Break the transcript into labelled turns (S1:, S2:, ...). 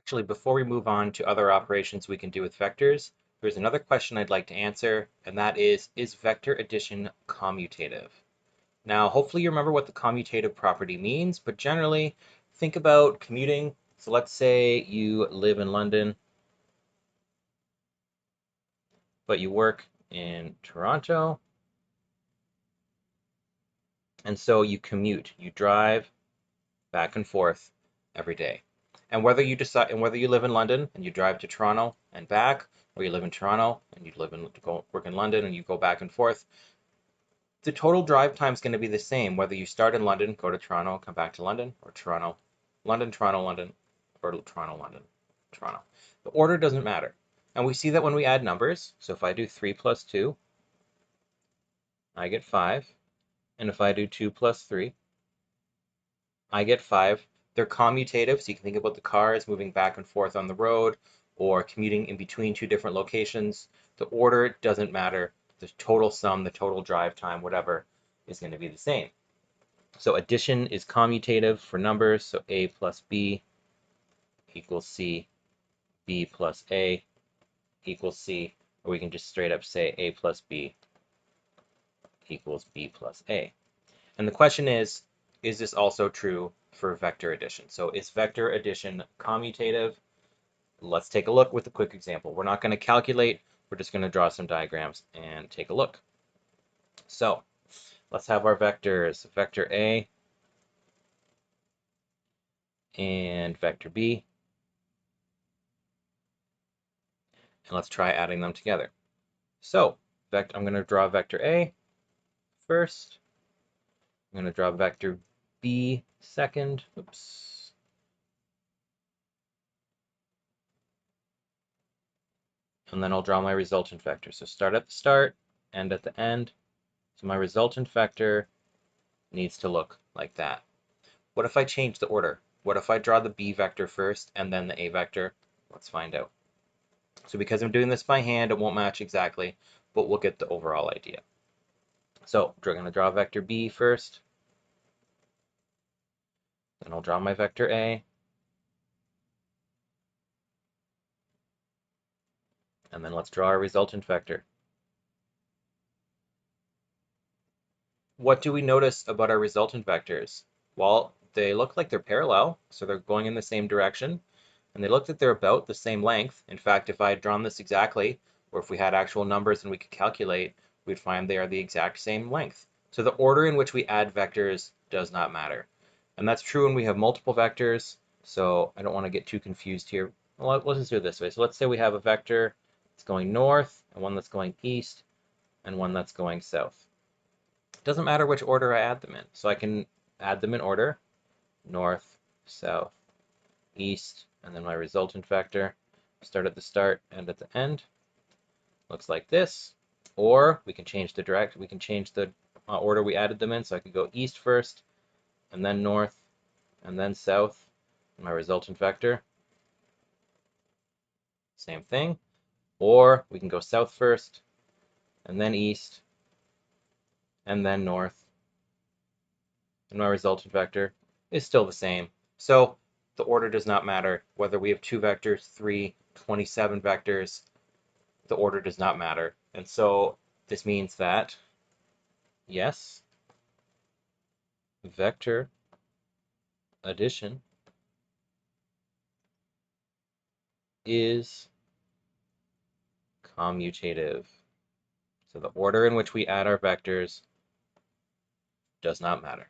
S1: Actually, before we move on to other operations we can do with vectors, there's another question I'd like to answer, and that is vector addition commutative? Now, hopefully you remember what the commutative property means, but generally, think about commuting. So let's say you live in London, but you work in Toronto, and so you commute, you drive back and forth every day. And whether you live in London and you drive to Toronto and back, or you live in Toronto and you work in London and you go back and forth, the total drive time is going to be the same whether you start in London, go to Toronto, come back to London, or Toronto, London, Toronto, London, or Toronto, London, Toronto. The order doesn't matter. And we see that when we add numbers. So if I do 3 plus 2, I get 5. And if I do 2 plus 3, I get 5. They're commutative, so you can think about the cars moving back and forth on the road or commuting in between two different locations. The order doesn't matter. The total sum, the total drive time, whatever, is going to be the same. So addition is commutative for numbers, so A plus B equals C, B plus A equals C, or we can just straight up say A plus B equals B plus A. And the question is this also true for vector addition? So is vector addition commutative? Let's take a look with a quick example. We're not going to calculate, we're just going to draw some diagrams and take a look. So let's have our vectors, vector A and vector B. And let's try adding them together. So I'm going to draw vector A first. I'm going to draw vector B second. Oops. And then I'll draw my resultant vector. So start at the start, end at the end. So my resultant vector needs to look like that. What if I change the order? What if I draw the B vector first and then the A vector? Let's find out. So because I'm doing this by hand, it won't match exactly, but we'll get the overall idea. So we're going to draw vector B first. Then I'll draw my vector A. And then let's draw our resultant vector. What do we notice about our resultant vectors? Well, they look like they're parallel, so they're going in the same direction. And they look like they're about the same length. In fact, if I had drawn this exactly, or if we had actual numbers and we could calculate, we'd find they are the exact same length. So the order in which we add vectors does not matter. And that's true when we have multiple vectors, so I don't want to get too confused here. Well, let's just do it this way. So let's say we have a vector that's going north, and one that's going east, and one that's going south. It doesn't matter which order I add them in. So I can add them in order, north, south, east, and then my resultant vector, start at the start, end at the end. Looks like this. Or we can change the order we added them in, so I could go east first, and then north, and then south, my resultant vector. Same thing. Or we can go south first, and then east, and then north, and my resultant vector is still the same. So the order does not matter. Whether we have 2 vectors, 3, 27 vectors, the order does not matter. And so this means that, yes, vector addition is commutative. So the order in which we add our vectors does not matter.